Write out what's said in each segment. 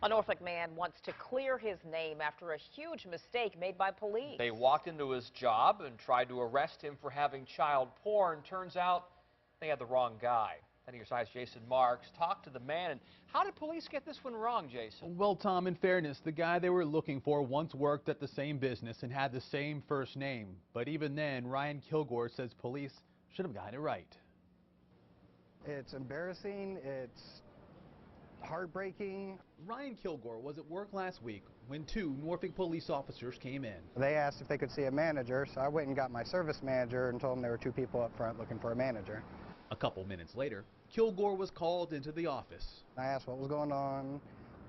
A Norfolk man wants to clear his name after a huge mistake made by police. They walked into his job and tried to arrest him for having child porn. Turns out they had the wrong guy. 10 News 5's Jason Marks talked to the man. And how did police get this one wrong, Jason? Well, Tom, in fairness, the guy they were looking for once worked at the same business and had the same first name. But even then, Ryan Kilgore says police should have gotten it right. It's embarrassing. It's heartbreaking. Ryan Kilgore was at work last week when two Norfolk police officers came in. They asked if they could see a manager, so I went and got my service manager and told them there were two people up front looking for a manager. A couple minutes later, Kilgore was called into the office. I asked what was going on.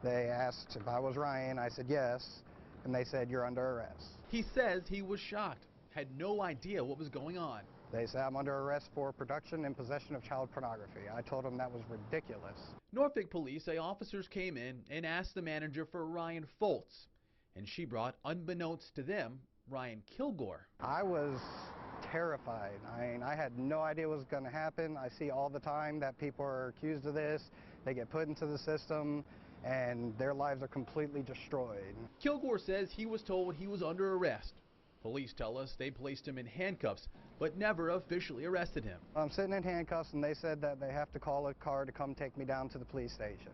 They asked if I was Ryan. I said yes, and they said you're under arrest. He says he was shocked, had no idea what was going on. They said I'm under arrest for production and possession of child pornography. I told them that was ridiculous. Norfolk police say officers came in and asked the manager for Ryan Foltz, and she brought, unbeknownst to them, Ryan Kilgore. I was terrified. I had no idea what was going to happen. I see all the time that people are accused of this. They get put into the system and their lives are completely destroyed. Kilgore says he was told he was under arrest. Police tell us they placed him in handcuffs, but never officially arrested him. I'm sitting in handcuffs and they said that they have to call a car to come take me down to the police station.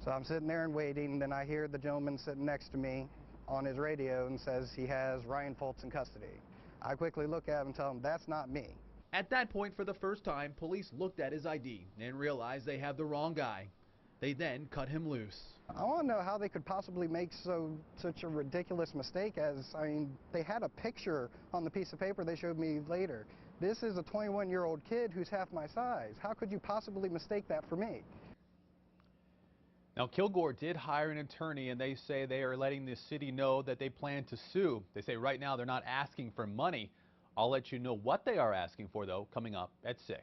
So I'm sitting there and waiting, then I hear the gentleman sitting next to me on his radio and says he has Ryan Foltz in custody. I quickly look at him and tell him that's not me. At that point, for the first time, police looked at his ID and realized they had the wrong guy. They then cut him loose. I want to know how they could possibly make such a ridiculous mistake they had a picture on the piece of paper they showed me later. This is a 21-year-old kid who's half my size. How could you possibly mistake that for me? Now, Kilgore did hire an attorney, and they say they are letting the city know that they plan to sue. They say right now they're not asking for money. I'll let you know what they are asking for, though, coming up at 6.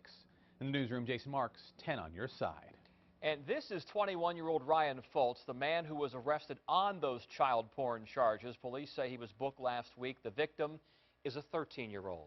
In the newsroom, Jason Marks, 10 on your side. And this is 21-year-old Ryan Foltz, the man who was arrested on those child porn charges. Police say he was booked last week. The victim is a 13-year-old.